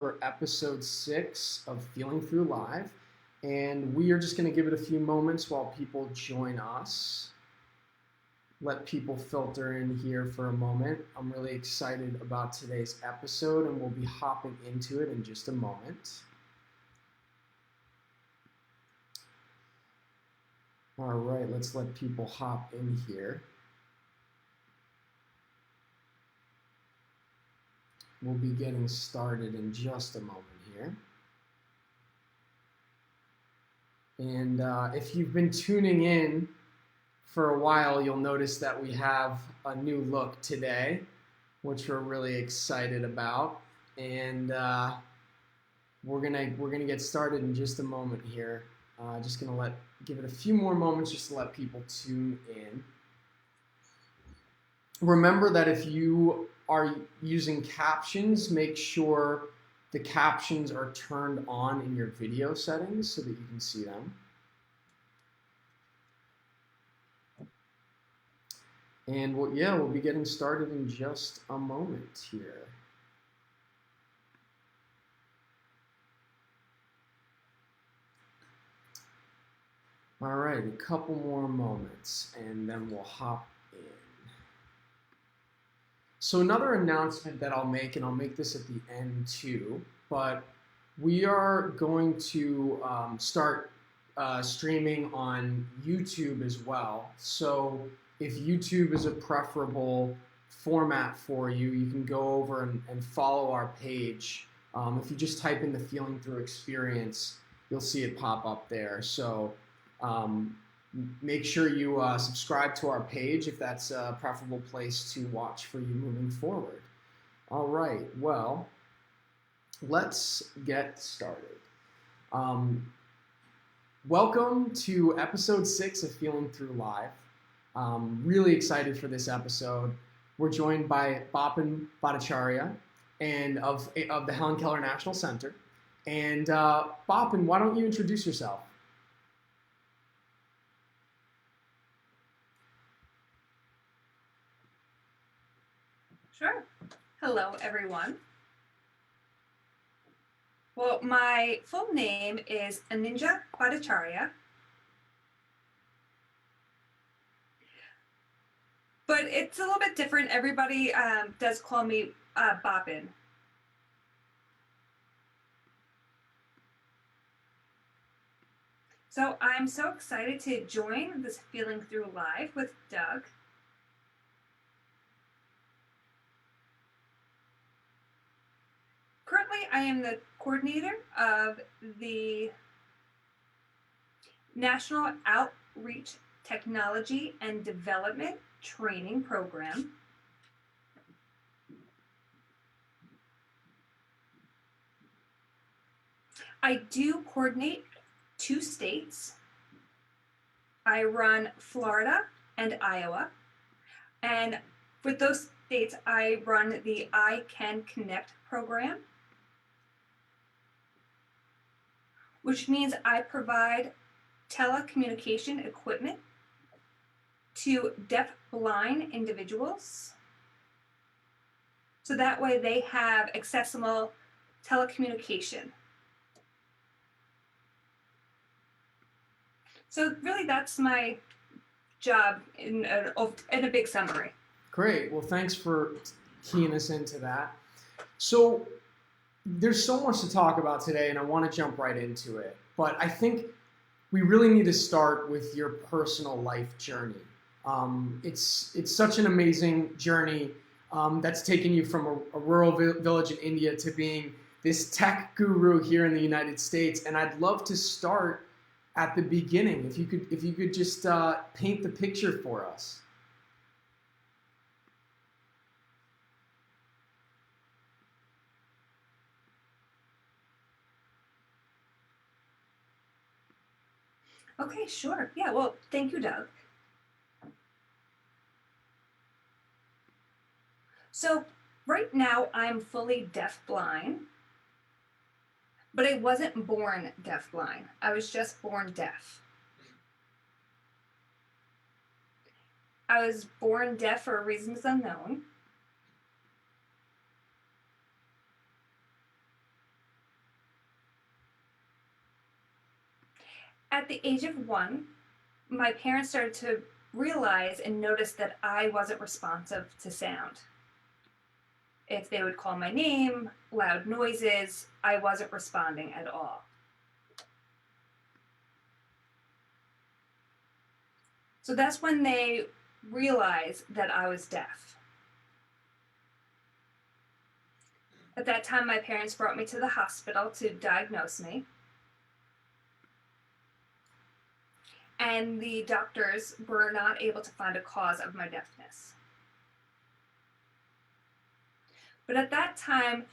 for episode 6 of Feeling Through Live. And we are just going to give it a few moments while people join us. Let people filter in here for a moment. I'm really excited about today's episode, and we'll be hopping into it in just a moment. All right, let's let people hop in here. We'll be getting started in just a moment here. And if you've been tuning in for a while, you'll notice that we have a new look today, which we're really excited about. And we're gonna get started in just a moment here. Just gonna give it a few more moments just to let people tune in. Remember that if you are using captions, make sure the captions are turned on in your video settings so that you can see them. And we'll be getting started in just a moment here. All right, a couple more moments and then we'll hop in. So another announcement that I'll make, and I'll make this at the end too, but we are going to start streaming on YouTube as well. So if YouTube is a preferable format for you, you can go over and follow our page. If you just type in the Feeling Through experience, you'll see it pop up there. So make sure you subscribe to our page if that's a preferable place to watch for you moving forward. All right, well, let's get started. Welcome to episode 6 of Feeling Through Live. Really excited for this episode. We're joined by Bapin Bhattacharyya and of the Helen Keller National Center. And Bapin, why don't you introduce yourself? Sure. Hello, everyone. Well, my full name is Anindya Bhattacharyya, but it's a little bit different. Everybody does call me Bapin. So I'm so excited to join this Feeling Through Live with Doug. Currently, I am the coordinator of the National Outreach Technology and Development Training Program. I do coordinate 2 states. I run Florida and Iowa. And with those states, I run the I Can Connect program, which means I provide telecommunication equipment to deaf-blind individuals. So that way they have accessible telecommunication. So really that's my job in a big summary. Great. Well, thanks for keying us into that. So there's so much to talk about today, and I want to jump right into it. But I think we really need to start with your personal life journey. It's such an amazing journey that's taken you from a rural village in India to being this tech guru here in the United States. And I'd love to start at the beginning. If you could just paint the picture for us. Okay, sure. Yeah, well, thank you, Doug. So right now I'm fully deaf-blind, but I wasn't born deaf-blind. I was just born deaf. I was born deaf for reasons unknown. At the age of 1, my parents started to realize and notice that I wasn't responsive to sound. If they would call my name, loud noises, I wasn't responding at all. So that's when they realized that I was deaf. At that time, my parents brought me to the hospital to diagnose me. And the doctors were not able to find a cause of my deafness. But at that time,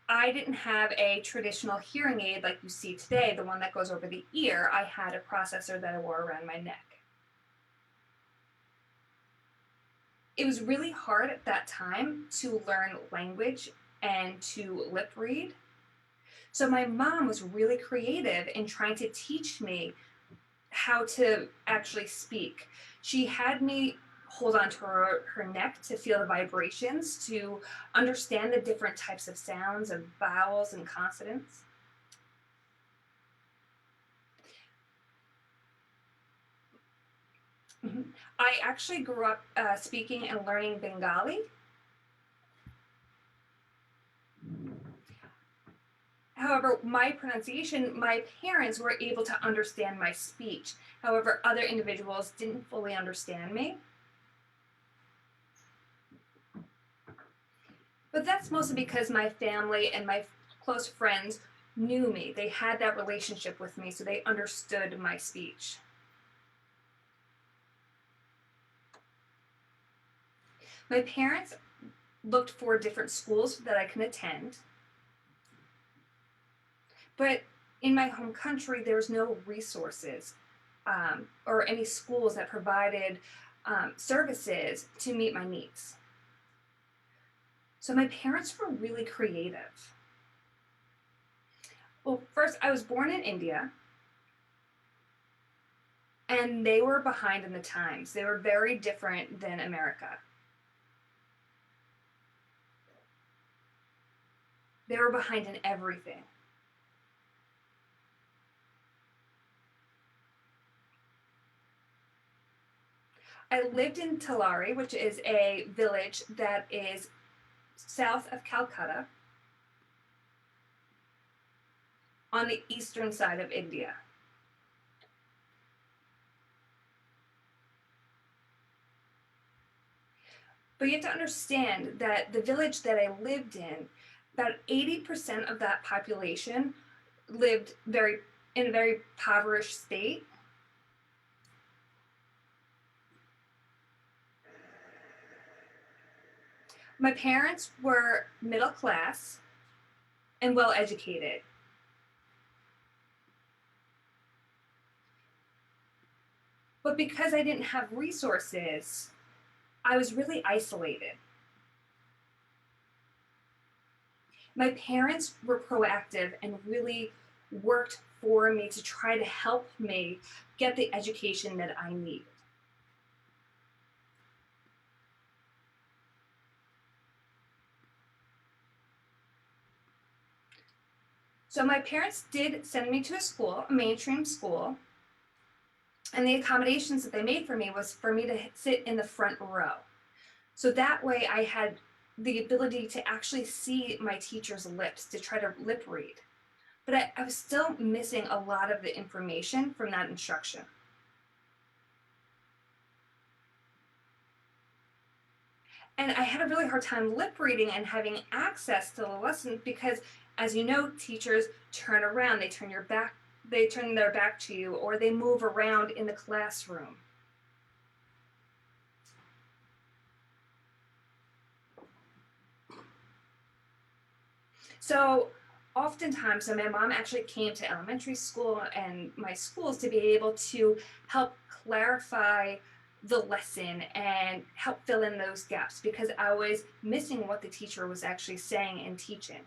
I didn't have a traditional hearing aid like you see today, the one that goes over the ear. I had a processor that I wore around my neck. It was really hard at that time to learn language and to lip read. So my mom was really creative in trying to teach me how to actually speak. She had me hold on to her neck to feel the vibrations, to understand the different types of sounds of vowels and consonants. I actually grew up speaking and learning Bengali. However, my pronunciation, my parents were able to understand my speech. However, other individuals didn't fully understand me. But that's mostly because my family and my close friends knew me. They had that relationship with me, so they understood my speech. My parents looked for different schools that I can attend. But in my home country, there's no resources or any schools that provided services to meet my needs. So my parents were really creative. Well, first, I was born in India, and they were behind in the times. They were very different than America. They were behind in everything. I lived in Talari, which is a village that is south of Calcutta, on the eastern side of India. But you have to understand that the village that I lived in, about 80% of that population lived in a very impoverished state. My parents were middle class and well educated. But because I didn't have resources, I was really isolated. My parents were proactive and really worked for me to try to help me get the education that I needed. So my parents did send me to a school, a mainstream school, and the accommodations that they made for me was for me to sit in the front row. So that way I had the ability to actually see my teacher's lips, to try to lip read. But I was still missing a lot of the information from that instruction. And I had a really hard time lip reading and having access to the lessons because, as you know, teachers turn around, they turn their back to you, or they move around in the classroom. So oftentimes, so my mom actually came to elementary school and my schools to be able to help clarify the lesson and help fill in those gaps because I was missing what the teacher was actually saying and teaching.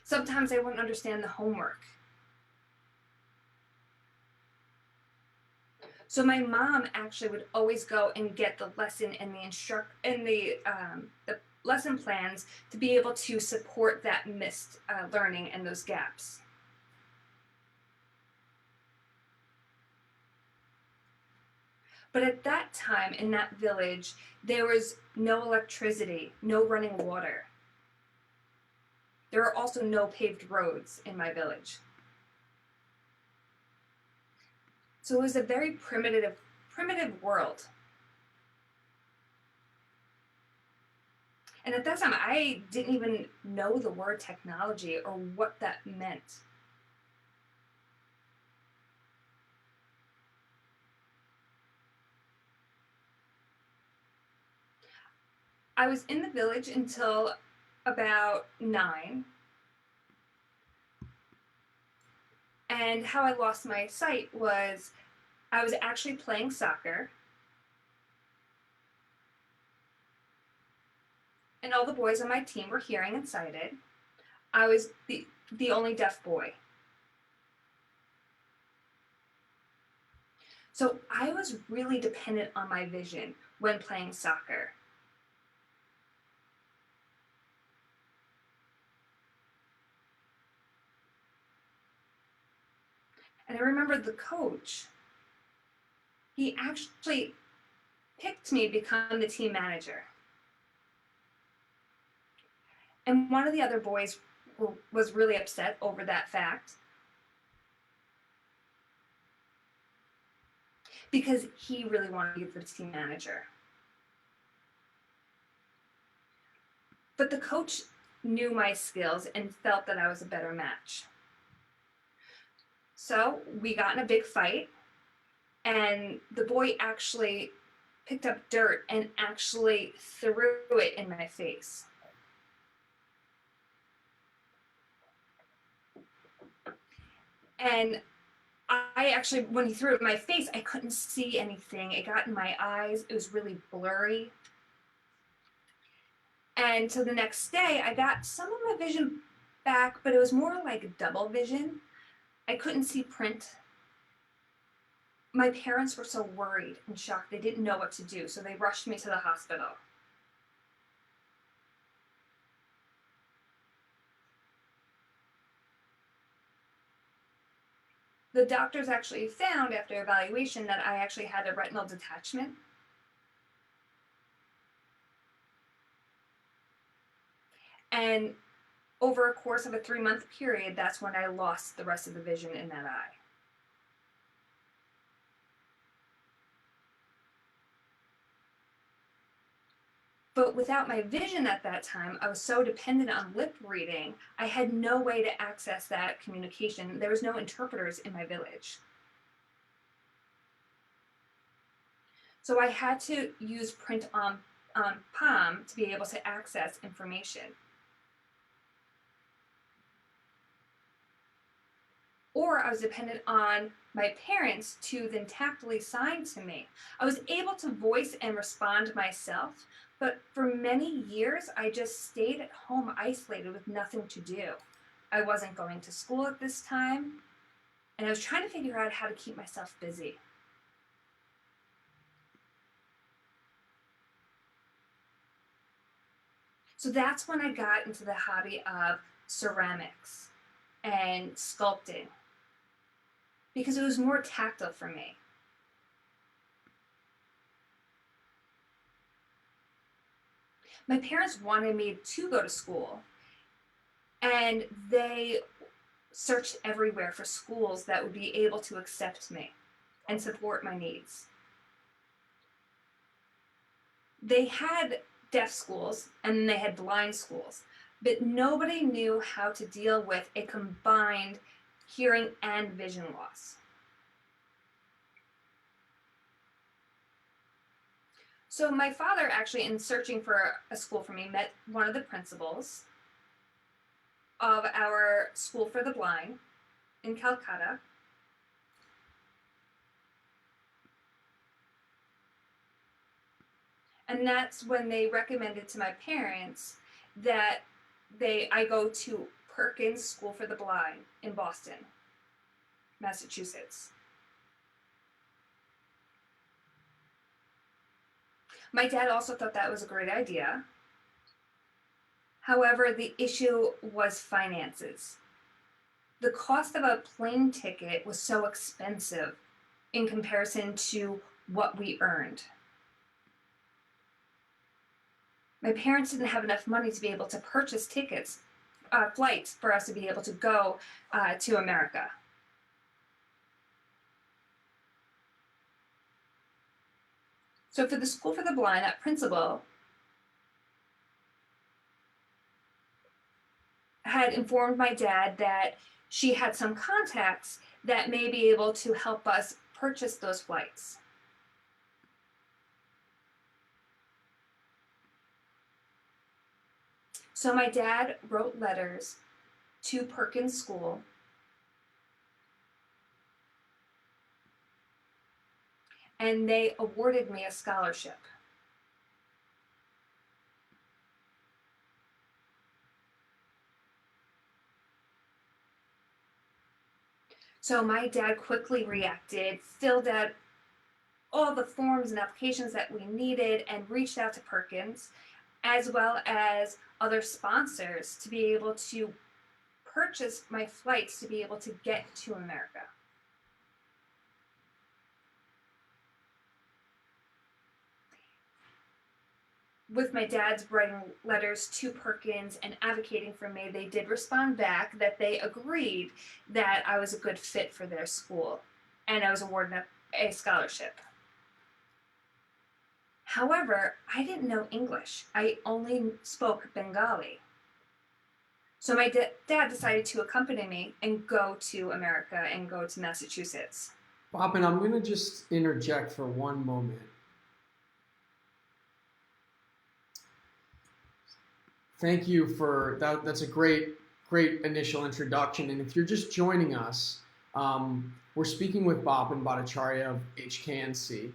Sometimes I wouldn't understand the homework. So my mom actually would always go and get the lesson and the lesson plans to be able to support that missed learning and those gaps. But at that time in that village, there was no electricity, no running water. There are also no paved roads in my village. So it was a very primitive world. And at that time, I didn't even know the word technology or what that meant. I was in the village until about 9. And how I lost my sight was I was actually playing soccer, and all the boys on my team were hearing and sighted. I was the only deaf boy. So I was really dependent on my vision when playing soccer. And I remember the coach, he actually picked me to become the team manager. And one of the other boys was really upset over that fact because he really wanted to be the team manager. But the coach knew my skills and felt that I was a better match. So we got in a big fight, and the boy actually picked up dirt and actually threw it in my face. And I actually, when he threw it in my face, I couldn't see anything. It got in my eyes. It was really blurry. And so the next day, I got some of my vision back, but it was more like double vision. I couldn't see print. My parents were so worried and shocked. They didn't know what to do, so they rushed me to the hospital. The doctors actually found after evaluation that I actually had a retinal detachment. And over a course of a 3-month period, that's when I lost the rest of the vision in that eye. But without my vision at that time, I was so dependent on lip reading, I had no way to access that communication. There was no interpreters in my village. So I had to use print on palm to be able to access information. Or I was dependent on my parents to then tactily sign to me. I was able to voice and respond myself, but for many years, I just stayed at home isolated with nothing to do. I wasn't going to school at this time, and I was trying to figure out how to keep myself busy. So that's when I got into the hobby of ceramics and sculpting because it was more tactile for me. My parents wanted me to go to school, and they searched everywhere for schools that would be able to accept me and support my needs. They had deaf schools and they had blind schools, but nobody knew how to deal with a combined hearing and vision loss. So my father actually, in searching for a school for me, met one of the principals of our school for the blind in Calcutta. And that's when they recommended to my parents that I go to Perkins School for the Blind in Boston, Massachusetts. My dad also thought that was a great idea. However, the issue was finances. The cost of a plane ticket was so expensive in comparison to what we earned. My parents didn't have enough money to be able to purchase tickets, flights for us to be able to go to America. So for the School for the Blind, that principal had informed my dad that she had some contacts that may be able to help us purchase those flights. So my dad wrote letters to Perkins School and they awarded me a scholarship. So my dad quickly reacted, filled out all the forms and applications that we needed, and reached out to Perkins, as well as other sponsors, to be able to purchase my flights to be able to get to America. With my dad's writing letters to Perkins and advocating for me, they did respond back that they agreed that I was a good fit for their school and I was awarded a scholarship. However, I didn't know English. I only spoke Bengali. So my dad decided to accompany me and go to America and go to Massachusetts. Bapin, I'm going to just interject for one moment. Thank you for that. That's a great initial introduction. And if you're just joining us, we're speaking with Bapin Bhattacharyya of HKNC,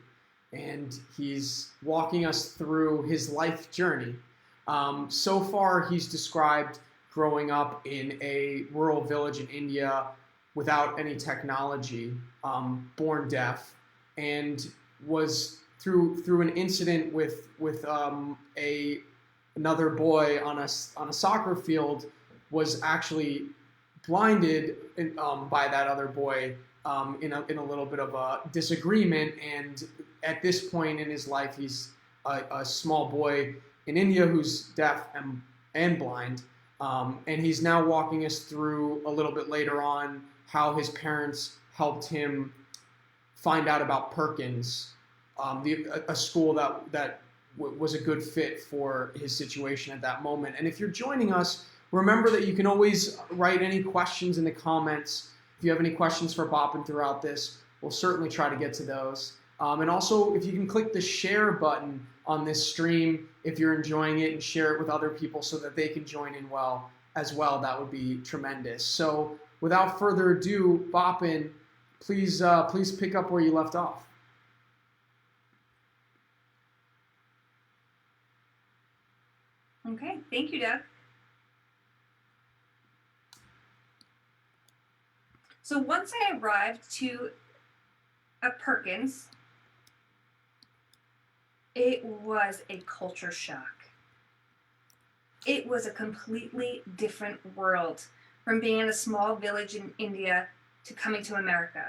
and he's walking us through his life journey. So far, he's described growing up in a rural village in India without any technology, born deaf, and was through an incident with another boy on a soccer field, was actually blinded by that other boy in a little bit of a disagreement. And at this point in his life, he's a small boy in India who's deaf and blind. And he's now walking us through a little bit later on how his parents helped him find out about Perkins, a school that was a good fit for his situation at that moment. And if you're joining us, remember that you can always write any questions in the comments. If you have any questions for Bapin throughout this, we'll certainly try to get to those. And also, if you can click the share button on this stream, if you're enjoying it, and share it with other people so that they can join in as well, that would be tremendous. So without further ado, Bapin, please pick up where you left off. Okay, thank you, Doug. So once I arrived to Perkins, it was a culture shock. It was a completely different world from being in a small village in India to coming to America.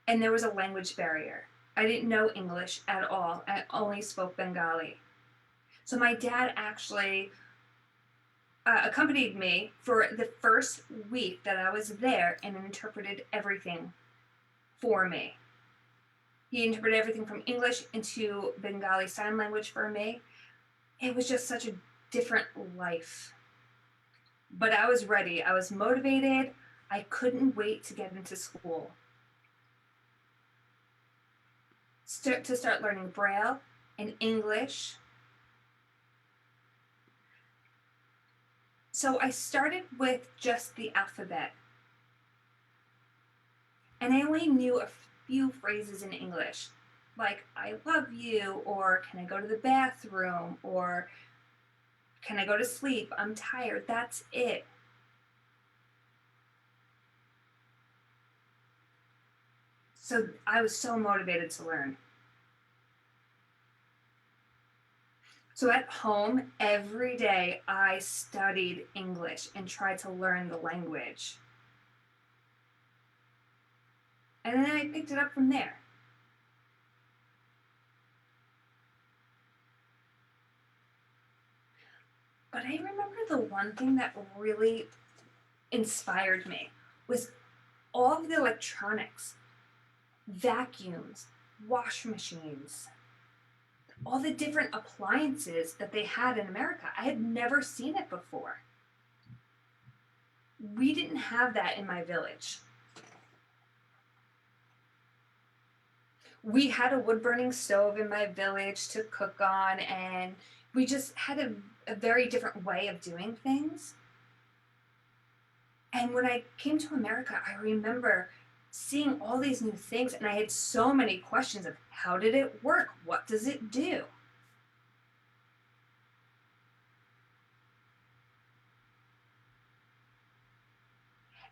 And there was a language barrier. I didn't know English at all. I only spoke Bengali. So my dad actually accompanied me for the first week that I was there and interpreted everything for me. He interpreted everything from English into Bengali Sign Language for me. It was just such a different life. But I was ready. I was motivated. I couldn't wait to get into school. To start learning Braille and English. So I started with just the alphabet. And I only knew a few phrases in English, like I love you, or can I go to the bathroom, or can I go to sleep? I'm tired. That's it. So I was so motivated to learn. So at home, every day I studied English and tried to learn the language. And then I picked it up from there. But I remember the one thing that really inspired me was all of the electronics, vacuums, wash machines, all the different appliances that they had in America. I had never seen it before. We didn't have that in my village. We had a wood burning stove in my village to cook on, and we just had a very different way of doing things. And when I came to America, I remember seeing all these new things, and I had so many questions of how did it work? What does it do?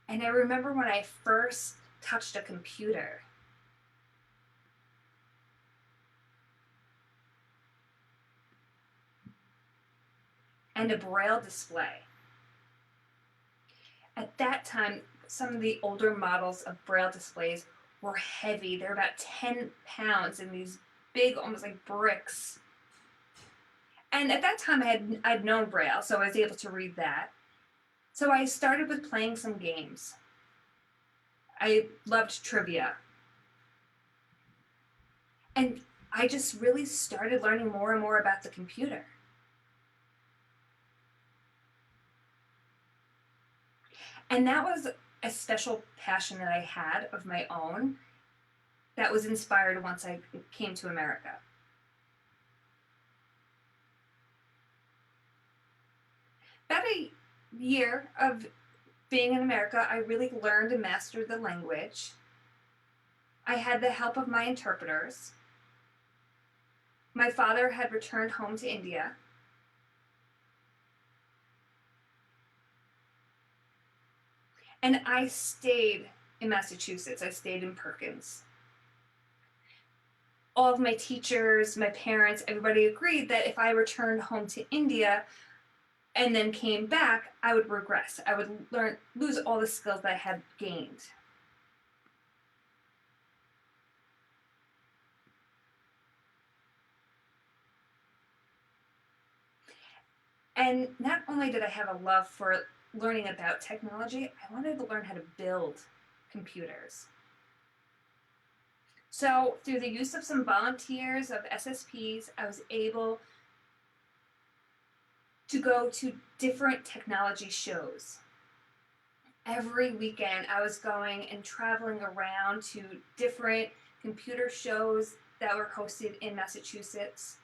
And I remember when I first touched a computer, and a braille display. At that time, some of the older models of braille displays were heavy. They're about 10 pounds in these big, almost like bricks. And at that time, I'd known braille, so I was able to read that. So I started with playing some games. I loved trivia. And I just really started learning more and more about the computer. And that was a special passion that I had of my own that was inspired once I came to America. About a year of being in America, I really learned and mastered the language. I had the help of my interpreters. My father had returned home to India. And I stayed in Massachusetts. I stayed in Perkins. All of my teachers, my parents, everybody agreed that if I returned home to India and then came back, I would regress. I would lose all the skills that I had gained. And not only did I have a love for learning about technology, I wanted to learn how to build computers. So through the use of some volunteers of SSPs, I was able to go to different technology shows. Every weekend I was going and traveling around to different computer shows that were hosted in Massachusetts.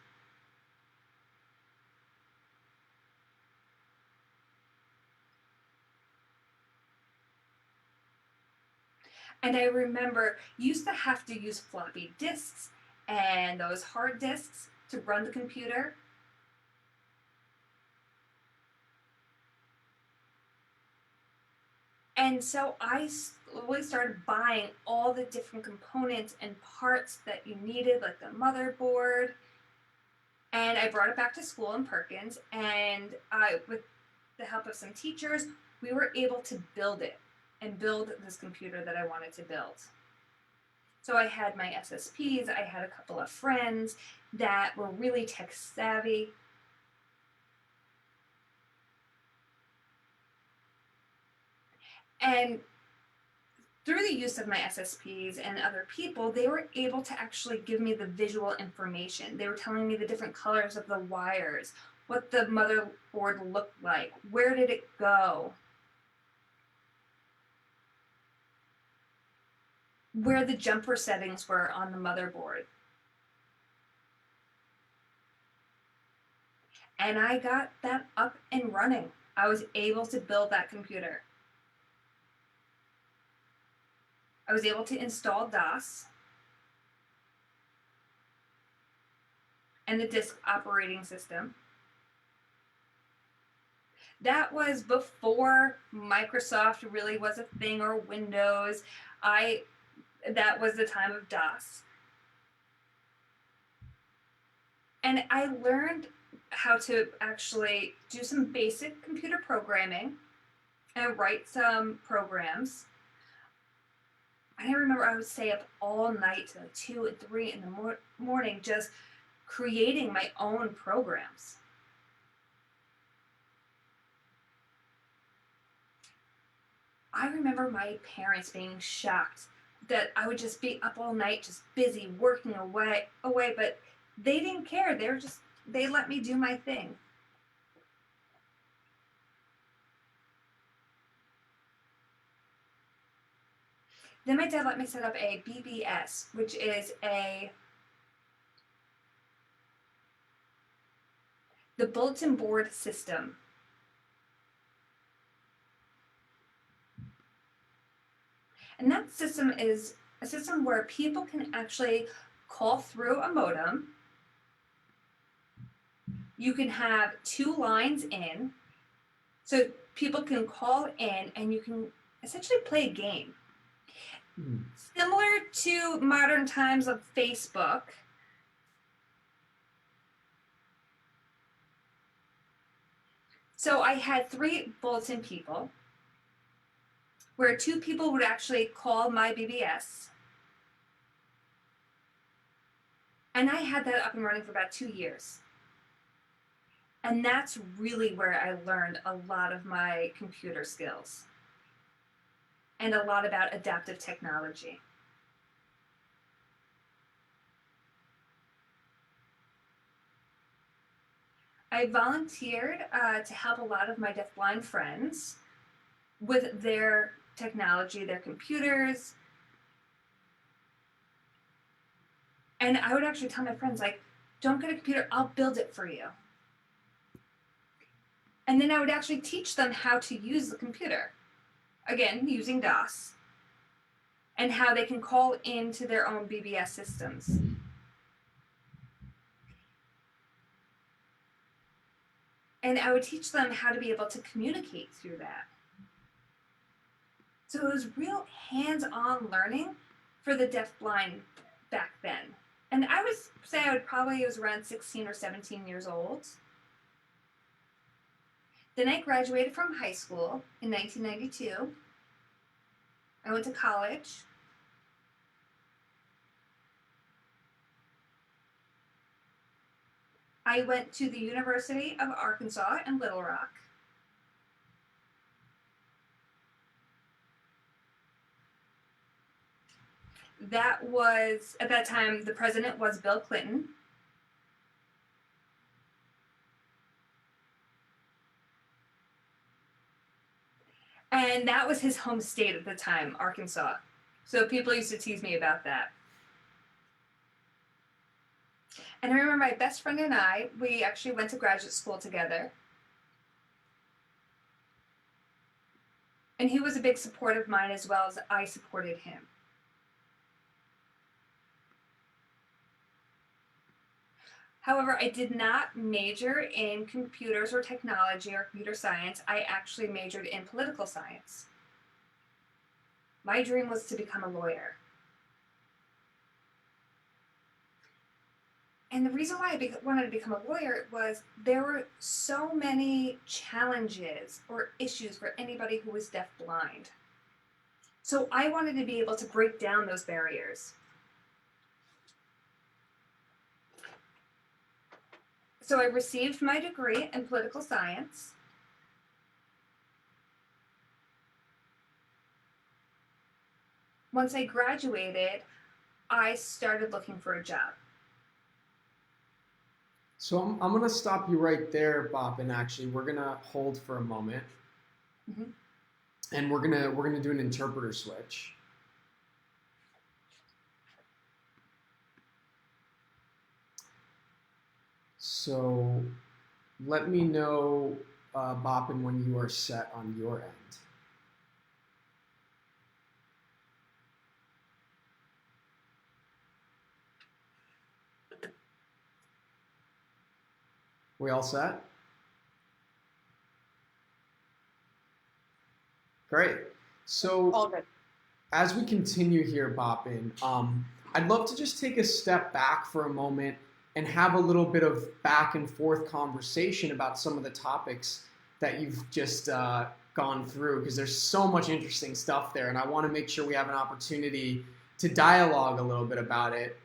And I remember you used to have to use floppy disks and those hard disks to run the computer. And so I slowly started buying all the different components and parts that you needed, like the motherboard. And I brought it back to school in Perkins, and with the help of some teachers, we were able to build it and build this computer that I wanted to build. So I had my SSPs, I had a couple of friends that were really tech savvy. And through the use of my SSPs and other people, they were able to actually give me the visual information. They were telling me the different colors of the wires, what the motherboard looked like, where did it go, where the jumper settings were on the motherboard. And I got that up and running. I was able to build that computer. I was able to install DOS and the disk operating system. That was before Microsoft really was a thing, or Windows. That was the time of DOS. And I learned how to actually do some basic computer programming and write some programs. And I remember I would stay up all night to 2 and 3 in the morning just creating my own programs. I remember my parents being shocked that I would just be up all night just busy working away, but they didn't care. They let me do my thing. Then my dad let me set up a BBS, which is the bulletin board system. And that system is a system where people can actually call through a modem. You can have 2 lines in, so people can call in and you can essentially play a game. Similar to modern times of Facebook. So I had 3 bulletin people, where 2 people would actually call my BBS. And I had that up and running for about 2 years. And that's really where I learned a lot of my computer skills and a lot about adaptive technology. I volunteered to help a lot of my deafblind friends with their technology, their computers. And I would actually tell my friends, like, don't get a computer, I'll build it for you. And then I would actually teach them how to use the computer, again, using DOS, and how they can call into their own BBS systems. And I would teach them how to be able to communicate through that. So it was real hands-on learning for the deafblind back then. And I would say I was around 16 or 17 years old. Then I graduated from high school in 1992. I went to college. I went to the University of Arkansas in Little Rock. That was, at that time, the president was Bill Clinton. And that was his home state at the time, Arkansas. So people used to tease me about that. And I remember my best friend and I, we actually went to graduate school together. And he was a big supporter of mine as well as I supported him. However, I did not major in computers or technology or computer science. I actually majored in political science. My dream was to become a lawyer. And the reason why I wanted to become a lawyer was there were so many challenges or issues for anybody who was deafblind. So I wanted to be able to break down those barriers. So I received my degree in political science. Once I graduated, I started looking for a job. So I'm going to stop you right there, Bapin. Actually, we're going to hold for a moment, and we're gonna do an interpreter switch. So let me know, Bapin, when you are set on your end. We all set? Great. So All good. As we continue here, Bapin, I'd love to just take a step back for a moment and have a little bit of back and forth conversation about some of the topics that you've just gone through, because there's so much interesting stuff there, and I want to make sure we have an opportunity to dialogue a little bit about it.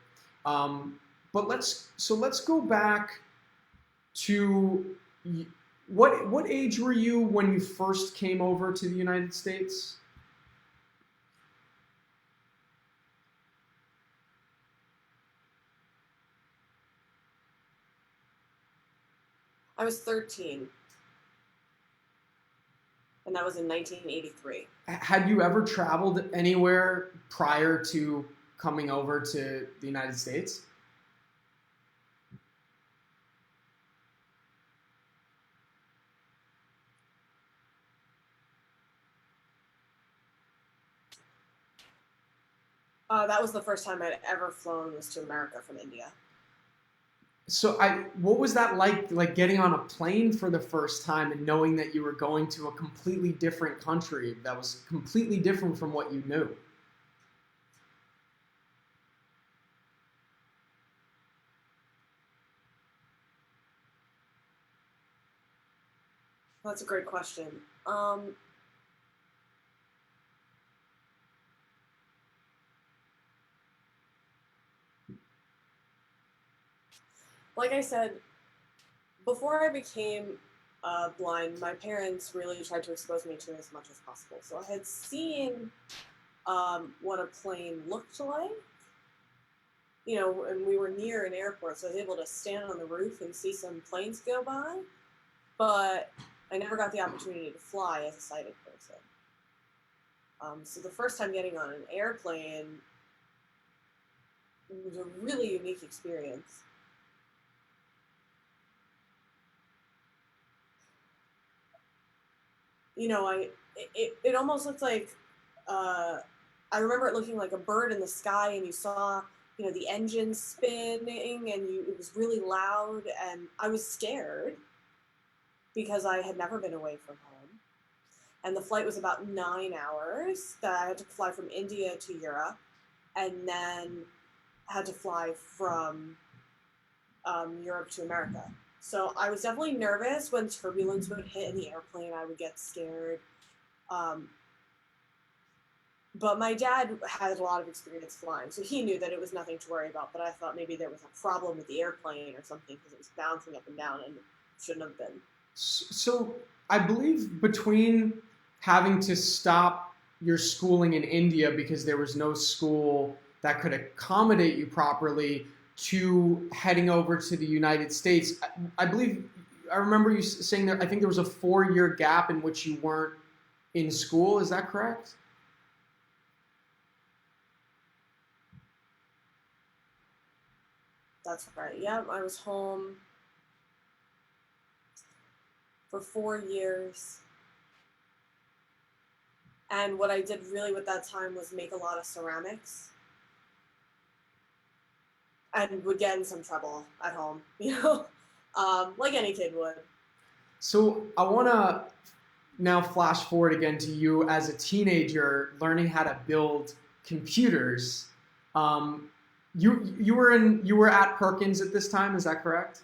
But let's go back to what age were you when you first came over to the United States? I was 13, and that was in 1983. Had you ever traveled anywhere prior to coming over to the United States? That was the first time I'd ever flown was to America from India. So what was that like getting on a plane for the first time and knowing that you were going to a completely different country that was completely different from what you knew? That's a great question. Like I said, before I became blind, my parents really tried to expose me to as much as possible. So I had seen what a plane looked like, and we were near an airport, so I was able to stand on the roof and see some planes go by, but I never got the opportunity to fly as a sighted person. So the first time getting on an airplane was a really unique experience. It almost looked like, I remember it looking like a bird in the sky, and you saw, the engine spinning, and it was really loud, and I was scared because I had never been away from home. And the flight was about 9 hours that I had to fly from India to Europe, and then had to fly from Europe to America. So I was definitely nervous when turbulence would hit in the airplane. I would get scared. But my dad had a lot of experience flying, so he knew that it was nothing to worry about. But I thought maybe there was a problem with the airplane or something because it was bouncing up and down, and it shouldn't have been. So I believe between having to stop your schooling in India because there was no school that could accommodate you properly, to heading over to the United States, I believe, I remember you saying that I think there was a 4-year gap in which you weren't in school. Is that correct? That's right. Yeah, I was home for 4 years. And what I did really with that time was make a lot of ceramics. And would get in some trouble at home, like any kid would. So I want to now flash forward again to you as a teenager learning how to build computers. You were at Perkins at this time, is that correct?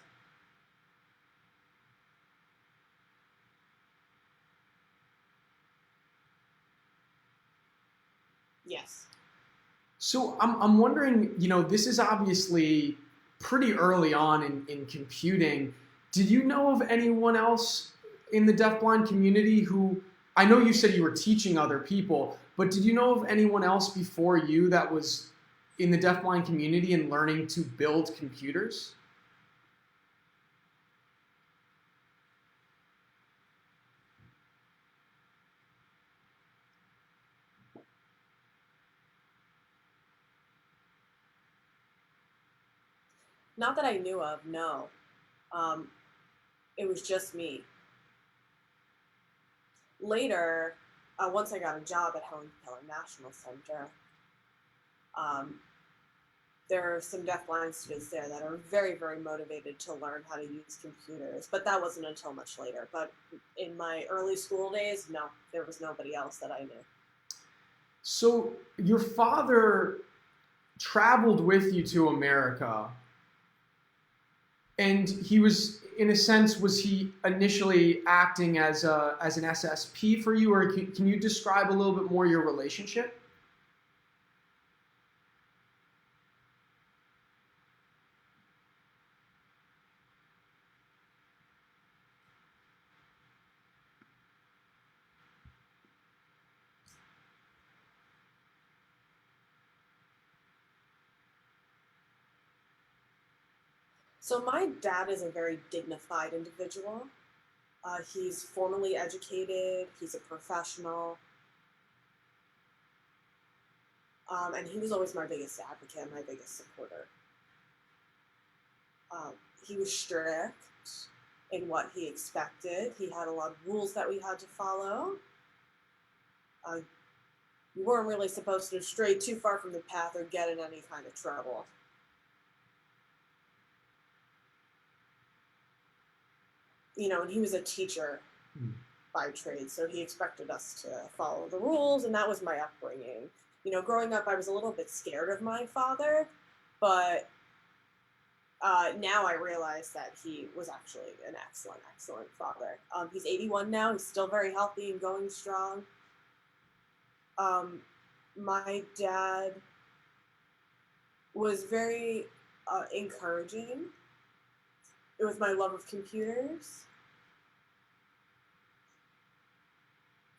Yes. So I'm wondering, this is obviously pretty early on in computing. Did you know of anyone else in the deafblind community who, I know you said you were teaching other people, but did you know of anyone else before you that was in the deafblind community and learning to build computers? Not that I knew of, no. It was just me. Later, once I got a job at Helen Keller National Center, there are some deafblind students there that are very, very motivated to learn how to use computers, but that wasn't until much later. But in my early school days, no, there was nobody else that I knew. So your father traveled with you to America. And he was, in a sense, was he initially acting as an SSP for you, or can you describe a little bit more your relationship? So my dad is a very dignified individual. He's formally educated. He's a professional. And he was always my biggest advocate, my biggest supporter. Um, he was strict in what he expected. He had a lot of rules that we had to follow. Uh, we weren't really supposed to stray too far from the path or get in any kind of trouble. And he was a teacher by trade, so he expected us to follow the rules, and that was my upbringing. Growing up, I was a little bit scared of my father, but now I realize that he was actually an excellent, excellent father. He's 81 now. He's still very healthy and going strong. My dad was very encouraging with my love of computers.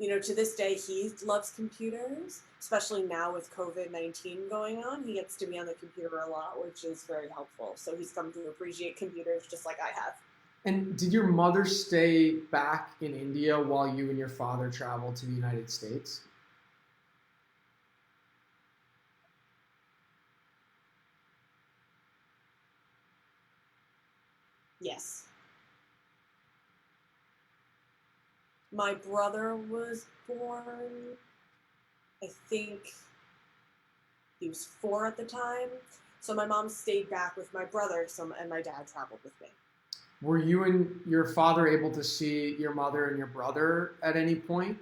To this day, he loves computers, especially now with COVID-19 going on. He gets to be on the computer a lot, which is very helpful. So he's come to appreciate computers just like I have. And did your mother stay back in India while you and your father traveled to the United States? Yes. My brother was born, I think he was 4 at the time. So my mom stayed back with my brother, and my dad traveled with me. Were you and your father able to see your mother and your brother at any point?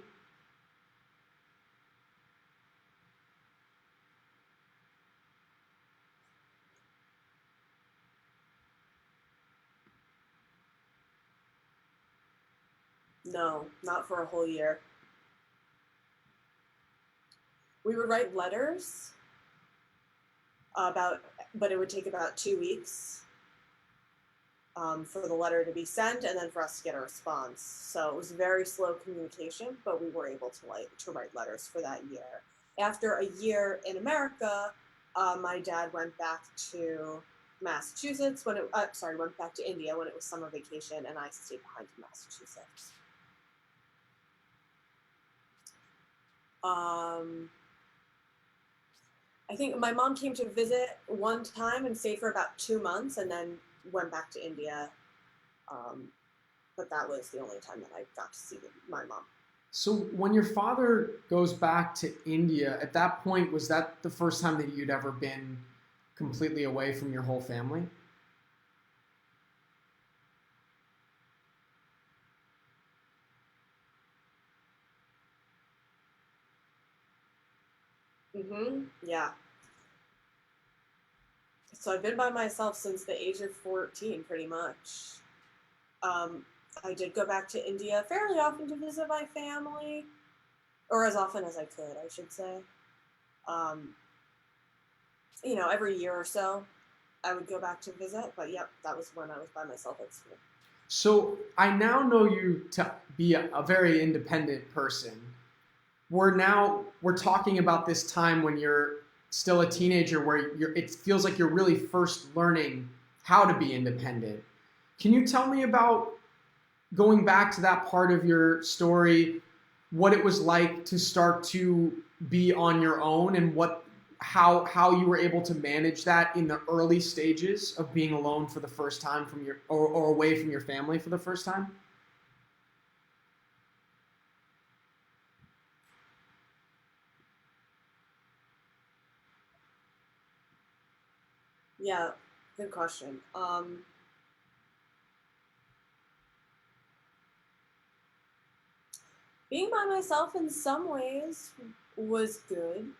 No, not for a whole year. We would write letters but it would take about 2 weeks for the letter to be sent and then for us to get a response. So it was very slow communication, but we were able to write letters for that year. After a year in America, my dad went back to Massachusetts went back to India when it was summer vacation, and I stayed behind in Massachusetts. I think my mom came to visit one time and stayed for about 2 months and then went back to India. But that was the only time that I got to see my mom. So when your father goes back to India, at that point, was that the first time that you'd ever been completely away from your whole family? Yeah. So I've been by myself since the age of 14, pretty much. I did go back to India fairly often to visit my family, or as often as I could, I should say. Every year or so, I would go back to visit. But yep, that was when I was by myself at school. So I now know you to be a very independent person. We're talking about this time when you're still a teenager, where it feels like you're really first learning how to be independent. Can you tell me about going back to that part of your story, what it was like to start to be on your own, and how you were able to manage that in the early stages of being alone for the first time or away from your family for the first time? Yeah, good question. Being by myself in some ways was good.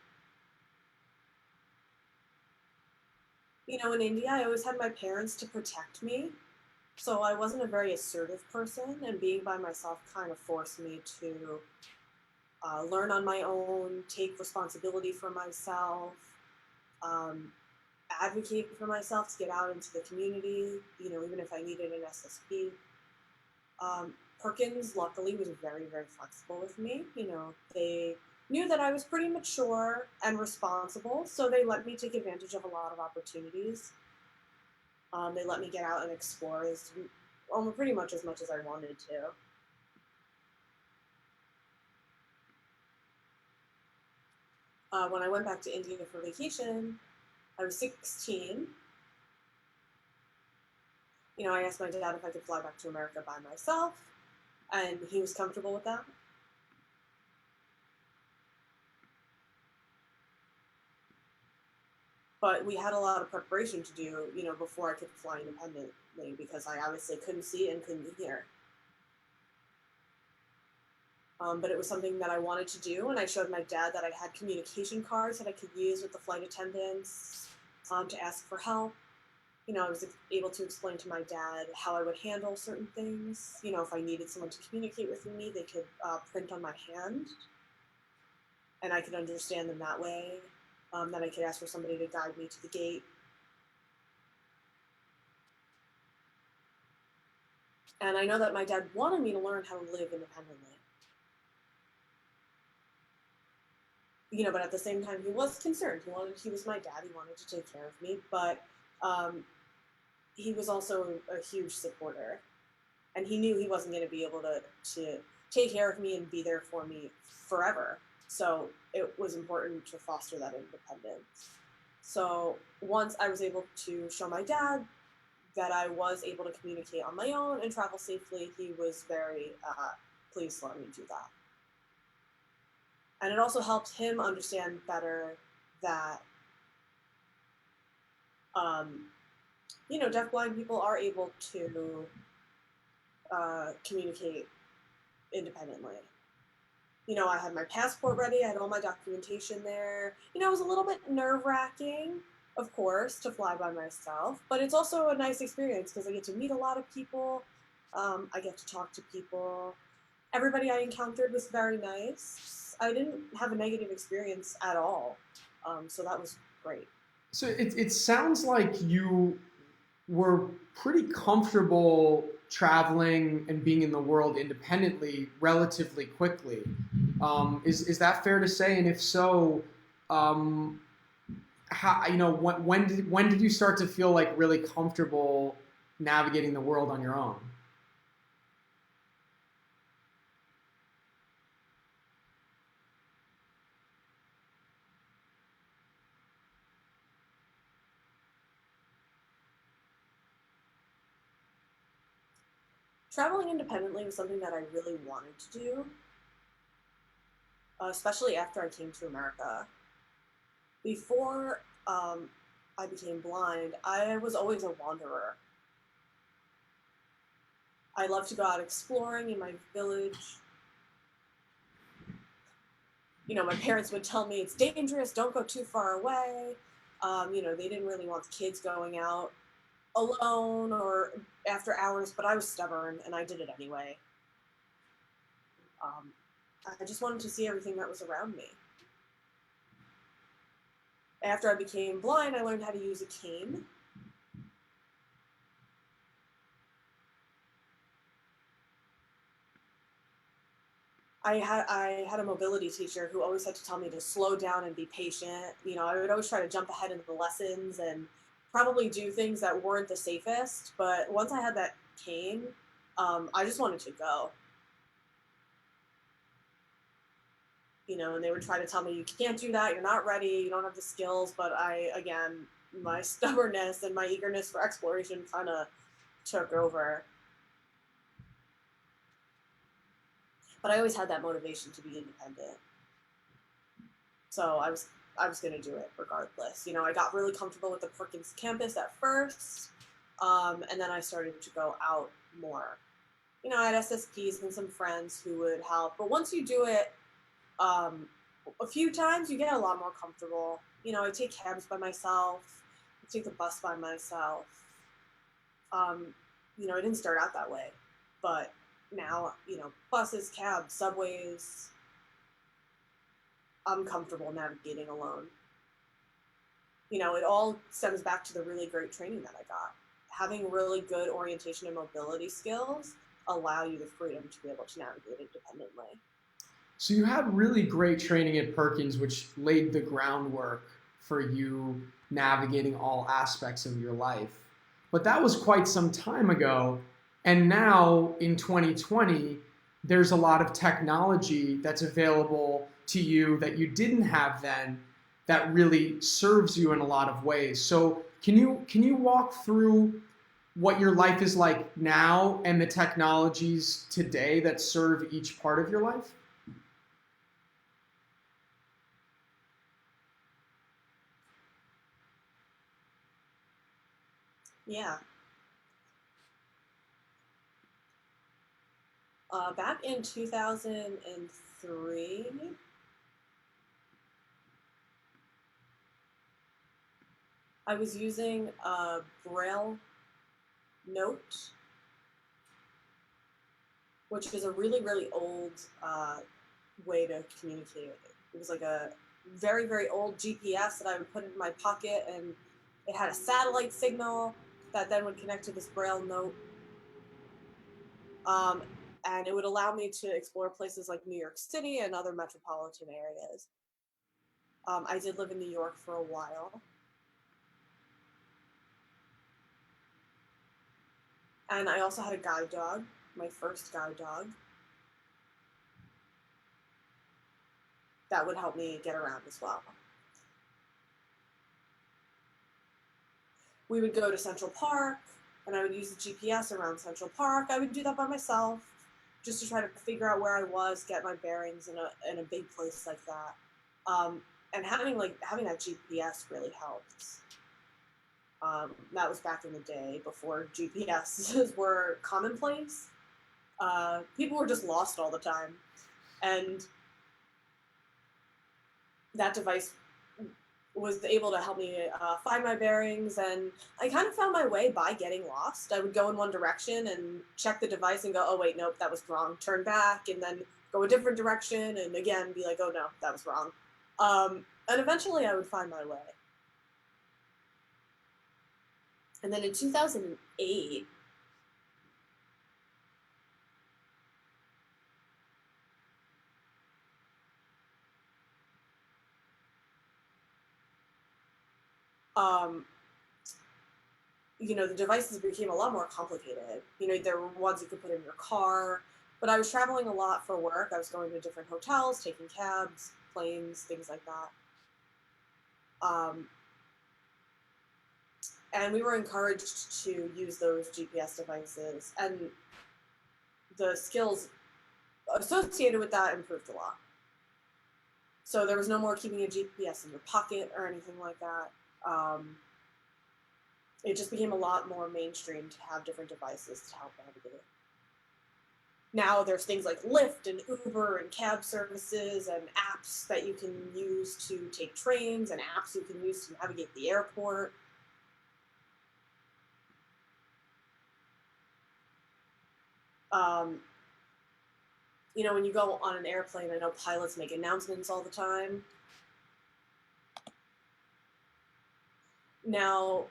In India, I always had my parents to protect me. So I wasn't a very assertive person, and being by myself kind of forced me to learn on my own, take responsibility for myself, um, advocate for myself to get out into the community, even if I needed an SSP. Perkins, luckily, was very, very flexible with me. They knew that I was pretty mature and responsible, so they let me take advantage of a lot of opportunities. They let me get out and explore pretty much as I wanted to. When I went back to India for vacation, I was 16. I asked my dad if I could fly back to America by myself, and he was comfortable with that. But we had a lot of preparation to do, before I could fly independently, because I obviously couldn't see and couldn't hear. But it was something that I wanted to do, and I showed my dad that I had communication cards that I could use with the flight attendants to ask for help. I was able to explain to my dad how I would handle certain things. If I needed someone to communicate with me, they could print on my hand, and I could understand them that way. Then I could ask for somebody to guide me to the gate. And I know that my dad wanted me to learn how to live independently. But at the same time, he was concerned. He was my dad. He wanted to take care of me, but he was also a huge supporter, and he knew he wasn't going to be able to take care of me and be there for me forever. So it was important to foster that independence. So once I was able to show my dad that I was able to communicate on my own and travel safely, he was very pleased to let me do that. And it also helped him understand better that, deafblind people are able to communicate independently. I had my passport ready, I had all my documentation there. It was a little bit nerve-wracking, of course, to fly by myself, but it's also a nice experience because I get to meet a lot of people, I get to talk to people. Everybody I encountered was very nice. I didn't have a negative experience at all, so that was great. So it sounds like you were pretty comfortable traveling and being in the world independently relatively quickly. Is that fair to say? And if so, how when did you start to feel like really comfortable navigating the world on your own? Traveling independently was something that I really wanted to do, especially after I came to America. Before I became blind, I was always a wanderer. I love to go out exploring in my village. My parents would tell me it's dangerous, don't go too far away. They didn't really want the kids going out alone or after hours, but I was stubborn and I did it anyway. I just wanted to see everything that was around me. After I became blind, I learned how to use a cane. I had a mobility teacher who always had to tell me to slow down and be patient. I would always try to jump ahead into the lessons and probably do things that weren't the safest. But once I had that cane, I just wanted to go. And they would try to tell me, you can't do that, you're not ready, you don't have the skills. But my stubbornness and my eagerness for exploration kind of took over. But I always had that motivation to be independent. So I was going to do it regardless. I got really comfortable with the Perkins campus at first, and then I started to go out more. I had SSPs and some friends who would help. But once you do it a few times, you get a lot more comfortable. I take cabs by myself. I take the bus by myself. you know, it didn't start out that way, but now, you know, buses, cabs, subways, I'm comfortable navigating alone. You know, it all stems back to the really great training that I got. Having really good orientation and mobility skills allow you the freedom to be able to navigate independently. So you had really great training at Perkins, which laid the groundwork for you navigating all aspects of your life. But that was quite some time ago. And now in 2020, there's a lot of technology that's available to you that you didn't have then that really serves you in a lot of ways. So can you walk through what your life is like now and the technologies today that serve each part of your life? Yeah. Back in 2003, I was using a Braille note, which is a really, really old way to communicate. It was like a very, very old GPS that I would put in my pocket, and it had a satellite signal that then would connect to this Braille note. And it would allow me to explore places like New York City and other metropolitan areas. I did live in New York for a while. And I also had a guide dog, my first guide dog, that would help me get around as well. We would go to Central Park, and I would use the GPS around Central Park. I would do that by myself, just to try to figure out where I was, get my bearings in a big place like that. And having that GPS really helped. That was back in the day before GPSs were commonplace. People were just lost all the time, and that device was able to help me find my bearings, and I kind of found my way by getting lost. I would go in one direction and check the device and go, oh wait, nope, that was wrong. Turn back and then go a different direction and again be like, oh no, that was wrong. And eventually I would find my way. And then in 2008, you know, the devices became a lot more complicated. You know, there were ones you could put in your car, but I was traveling a lot for work. I was going to different hotels, taking cabs, planes, things like that. And we were encouraged to use those GPS devices, and the skills associated with that improved a lot. So there was no more keeping a GPS in your pocket or anything like that. It just became a lot more mainstream to have different devices to help navigate. Now there's things like Lyft and Uber and cab services and apps that you can use to take trains and apps you can use to navigate the airport. You know, when you go on an airplane, I know pilots make announcements all the time. Now,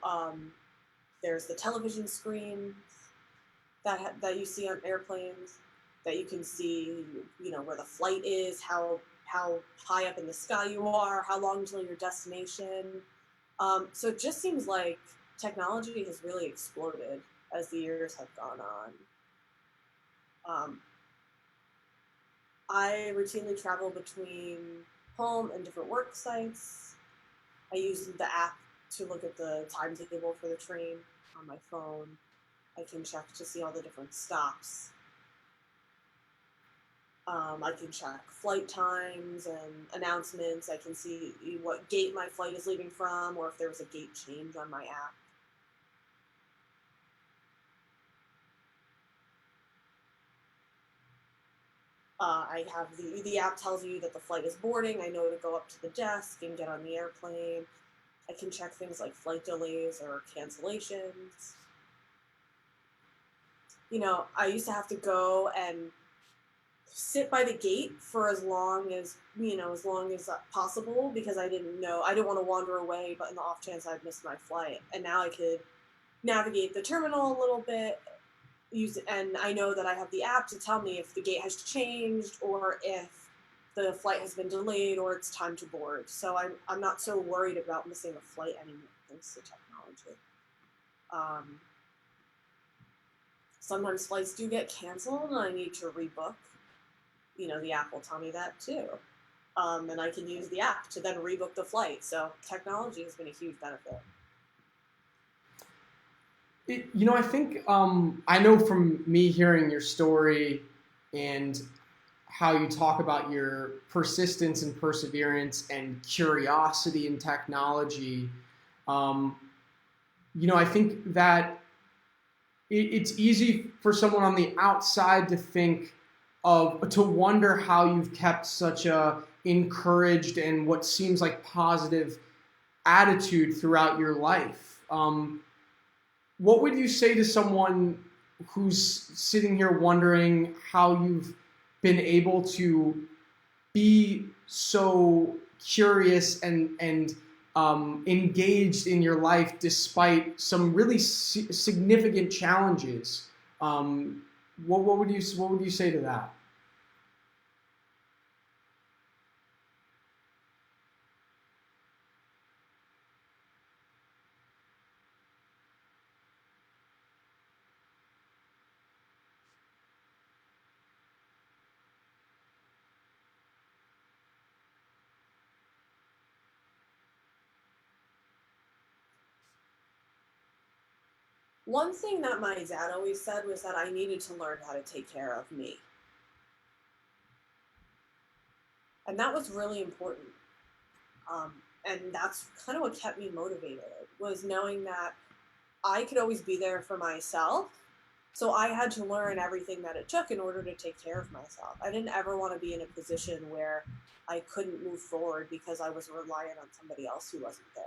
there's the television screen that you see on airplanes, that you can see, you know, where the flight is, how high up in the sky you are, how long until your destination. So it just seems like technology has really exploded as the years have gone on. I routinely travel between home and different work sites. I use the app to look at the timetable for the train on my phone. I can check to see all the different stops. I can check flight times and announcements. I can see what gate my flight is leaving from, or if there was a gate change on my app. I have the app tells you that the flight is boarding. I know to go up to the desk and get on the airplane. I can check things like flight delays or cancellations. I used to have to go and sit by the gate for as long as possible, because I didn't want to wander away, but in the off chance I'd missed my flight. And now I could navigate the terminal a little bit, and I know that I have the app to tell me if the gate has changed, or if the flight has been delayed, or it's time to board. So I'm not so worried about missing a flight anymore thanks to technology. Sometimes flights do get canceled and I need to rebook. The app will tell me that too. And I can use the app to then rebook the flight. So technology has been a huge benefit. I think I know from me hearing your story and how you talk about your persistence and perseverance and curiosity in technology. I think that it's easy for someone on the outside to wonder how you've kept such a encouraged and what seems like positive attitude throughout your life. What would you say to someone who's sitting here wondering how you've been able to be so curious and engaged in your life despite some really significant challenges? What would you say to that? One thing that my dad always said was that I needed to learn how to take care of me. And that was really important. And that's kind of what kept me motivated, was knowing that I could always be there for myself. So I had to learn everything that it took in order to take care of myself. I didn't ever want to be in a position where I couldn't move forward because I was reliant on somebody else who wasn't there.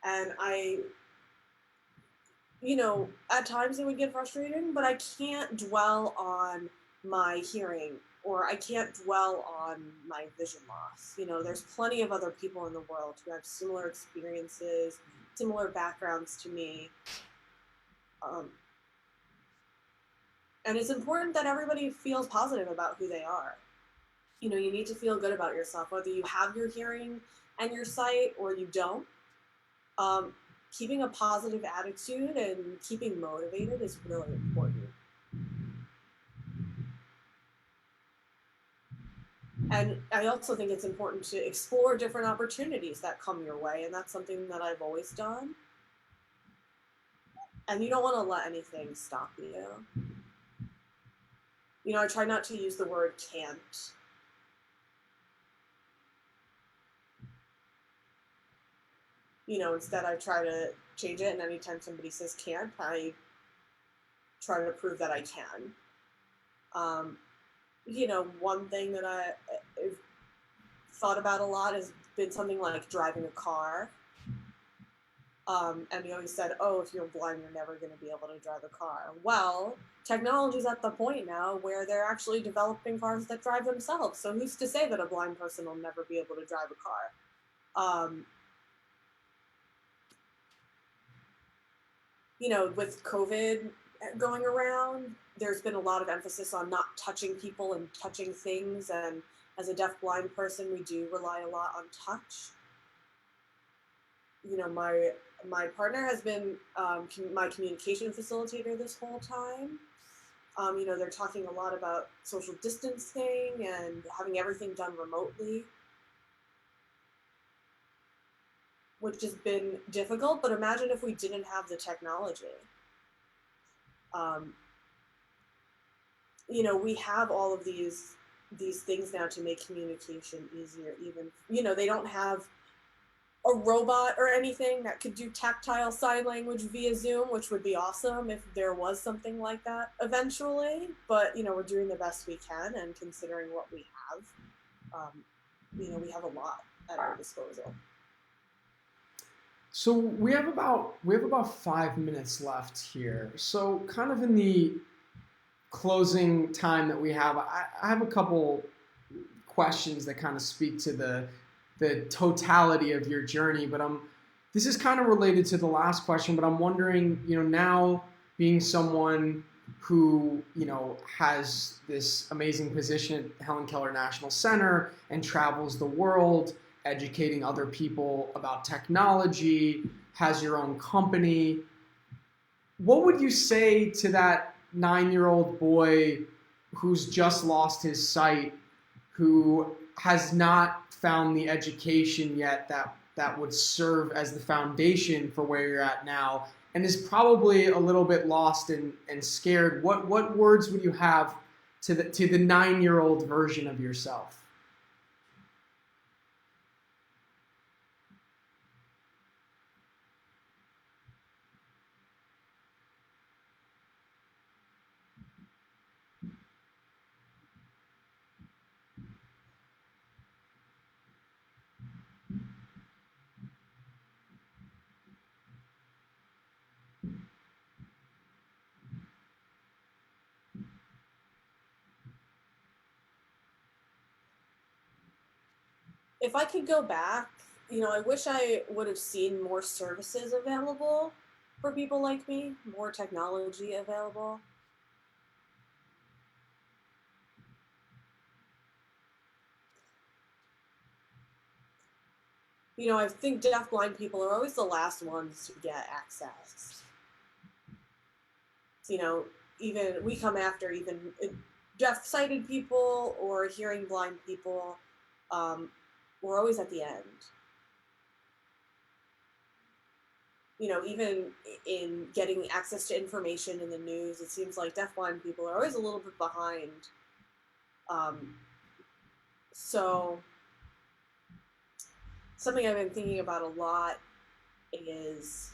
And at times it would get frustrating, but I can't dwell on my hearing, or I can't dwell on my vision loss. There's plenty of other people in the world who have similar experiences, similar backgrounds to me. And it's important that everybody feels positive about who they are. You need to feel good about yourself, whether you have your hearing and your sight or you don't. Keeping a positive attitude and keeping motivated is really important. And I also think it's important to explore different opportunities that come your way, and that's something that I've always done. And you don't want to let anything stop you. I try not to use the word can't. Instead I try to change it, and anytime somebody says can't, I try to prove that I can. One thing that I've thought about a lot has been something like driving a car. And you always said, oh, if you're blind, you're never going to be able to drive a car. Well, technology's at the point now where they're actually developing cars that drive themselves. So who's to say that a blind person will never be able to drive a car? With COVID going around, there's been a lot of emphasis on not touching people and touching things. And as a deaf-blind person, we do rely a lot on touch. My partner has been my communication facilitator this whole time. They're talking a lot about social distancing and having everything done remotely, which has been difficult, but imagine if we didn't have the technology. We have all of these things now to make communication easier. Even, they don't have a robot or anything that could do tactile sign language via Zoom, which would be awesome if there was something like that eventually. But, we're doing the best we can, and considering what we have, we have a lot at our disposal. So we have about 5 minutes left here. So kind of in the closing time that we have, I have a couple questions that kind of speak to the totality of your journey. But this is kind of related to the last question. But I'm wondering, now being someone who has this amazing position at Helen Keller National Center and travels the world educating other people about technology, has your own company. What would you say to that 9-year-old boy who's just lost his sight, who has not found the education yet that would serve as the foundation for where you're at now, and is probably a little bit lost and scared? What words would you have to the 9-year-old version of yourself? If I could go back, I wish I would have seen more services available for people like me, more technology available. I think deafblind people are always the last ones to get access. Even we come after even deaf-sighted people or hearing blind people. We're always at the end. Even in getting access to information in the news, it seems like deafblind people are always a little bit behind. So something I've been thinking about a lot is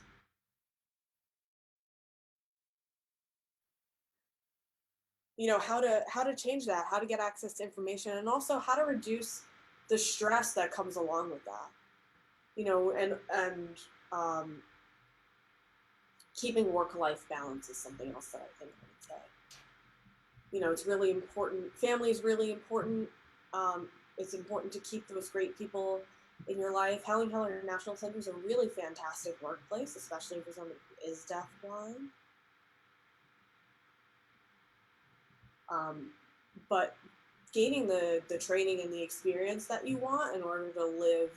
how to change that, how to get access to information, and also how to reduce the stress that comes along with that. And keeping work-life balance is something else that I think I would say. It's really important. Family is really important. It's important to keep those great people in your life. Helen Keller National Center is a really fantastic workplace, especially for someone who is deafblind. But gaining the training and the experience that you want in order to live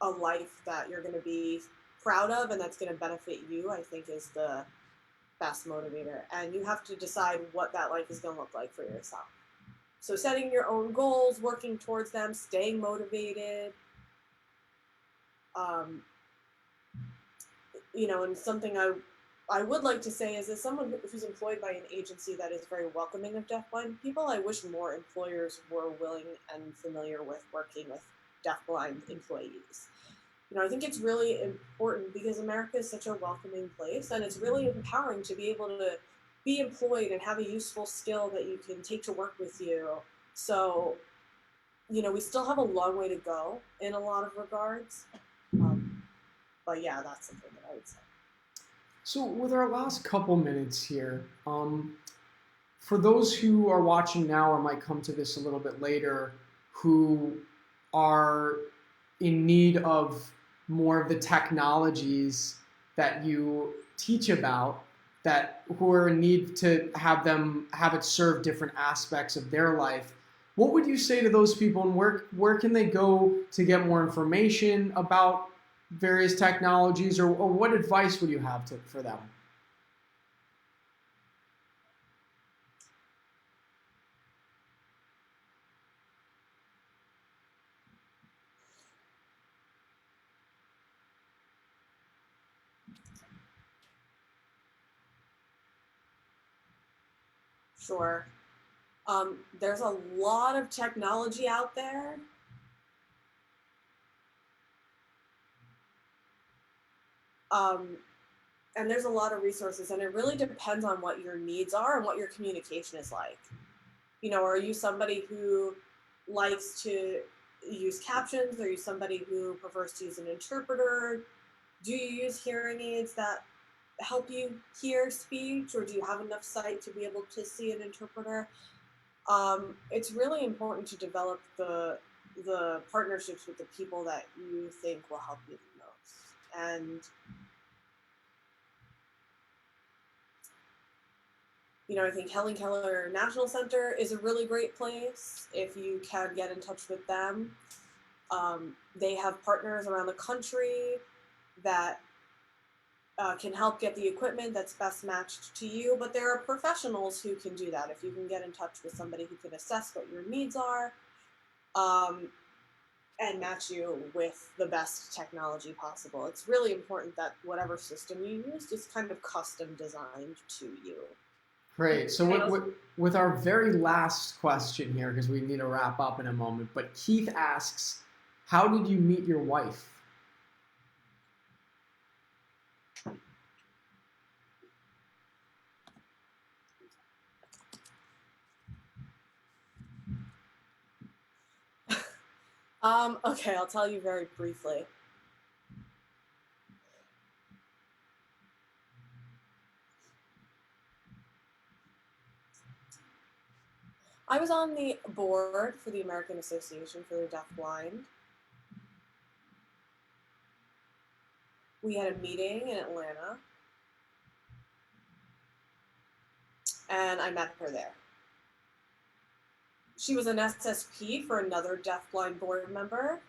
a life that you're going to be proud of and that's going to benefit you, I think, is the best motivator. And you have to decide what that life is going to look like for yourself. So setting your own goals, working towards them, staying motivated. And something I would like to say is, as someone who's employed by an agency that is very welcoming of deafblind people, I wish more employers were willing and familiar with working with deafblind employees. I think it's really important because America is such a welcoming place, and it's really empowering to be able to be employed and have a useful skill that you can take to work with you. So, we still have a long way to go in a lot of regards. But yeah, that's something that I would say. So with our last couple minutes here, for those who are watching now or might come to this a little bit later, who are in need of more of the technologies that you teach about, who are in need to have it serve different aspects of their life, what would you say to those people, and where can they go to get more information about various technologies, or what advice would you have for them? Sure. There's a lot of technology out there. And there's a lot of resources, and it really depends on what your needs are and what your communication is like. Are you somebody who likes to use captions? Are you somebody who prefers to use an interpreter? Do you use hearing aids that help you hear speech, or do you have enough sight to be able to see an interpreter? It's really important to develop the partnerships with the people that you think will help you the most. And I think Helen Keller National Center is a really great place if you can get in touch with them. They have partners around the country that can help get the equipment that's best matched to you, but there are professionals who can do that. If you can get in touch with somebody who can assess what your needs are, and match you with the best technology possible. It's really important that whatever system you use is kind of custom designed to you. Great. So with our very last question here, because we need to wrap up in a moment, but Keith asks, how did you meet your wife? Okay, I'll tell you very briefly. I was on the board for the American Association for the Deafblind. We had a meeting in Atlanta, and I met her there. She was an SSP for another deafblind board member,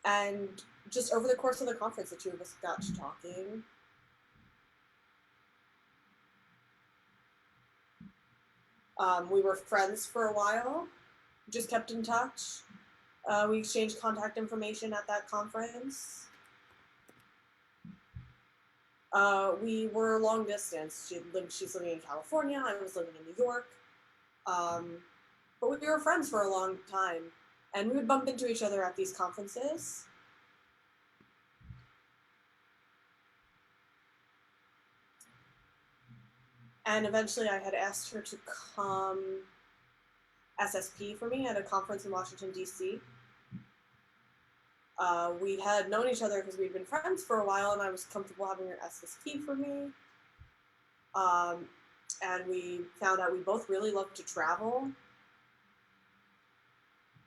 and just over the course of the conference, the two of us got to talking. We were friends for a while, just kept in touch. We exchanged contact information at that conference. We were long distance. She's living in California, I was living in New York. But we were friends for a long time, and we would bump into each other at these conferences. And eventually I had asked her to come SSP for me at a conference in Washington, D.C. We had known each other because we'd been friends for a while, and I was comfortable having her SSP for me. And we found out we both really loved to travel.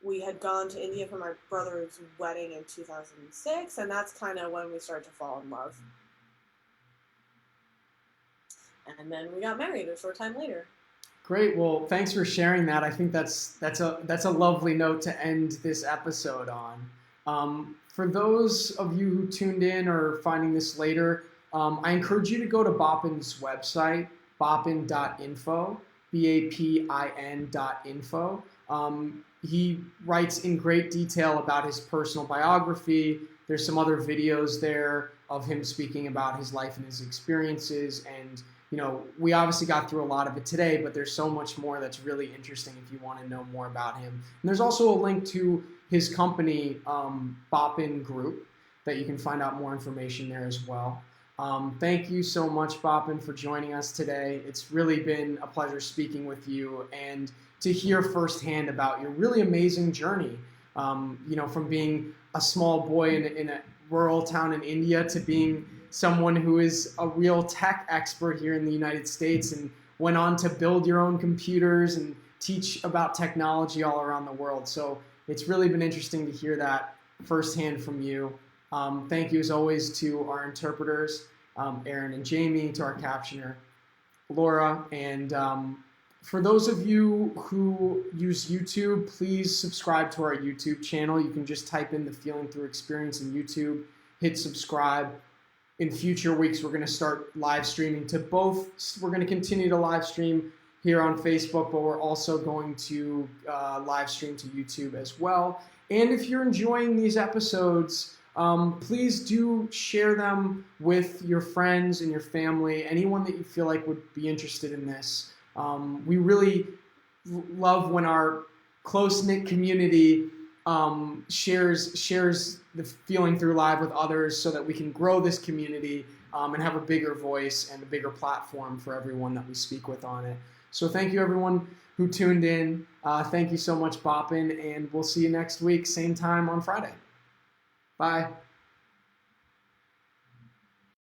We had gone to India for my brother's wedding in 2006, and that's kind of when we started to fall in love. And then we got married a short time later. Great. Well, thanks for sharing that. I think that's a lovely note to end this episode on. For those of you who tuned in or finding this later, I encourage you to go to Bapin's website, bapin.info, BAPIN.info. He writes in great detail about his personal biography. There's some other videos there of him speaking about his life and his experiences. And, we obviously got through a lot of it today, but there's so much more that's really interesting if you want to know more about him. And there's also a link to his company, Bapin Group, that you can find out more information there as well. Thank you so much, Bapin, for joining us today. It's really been a pleasure speaking with you and to hear firsthand about your really amazing journey, from being a small boy in a rural town in India to being someone who is a real tech expert here in the United States and went on to build your own computers and teach about technology all around the world. So it's really been interesting to hear that firsthand from you. Thank you as always to our interpreters, Aaron and Jamie, to our captioner, Laura, and for those of you who use YouTube, please subscribe to our YouTube channel. You can just type in the Feeling Through Experience in YouTube, hit subscribe. In future weeks, we're going to start live streaming to both. We're going to continue to live stream here on Facebook, but we're also going to live stream to YouTube as well. And if you're enjoying these episodes, please do share them with your friends and your family, anyone that you feel like would be interested in this. We really love when our close-knit community shares the Feeling Through Live with others so that we can grow this community and have a bigger voice and a bigger platform for everyone that we speak with on it. So thank you, everyone who tuned in. Thank you so much, Bapin, and we'll see you next week, same time on Friday. Bye.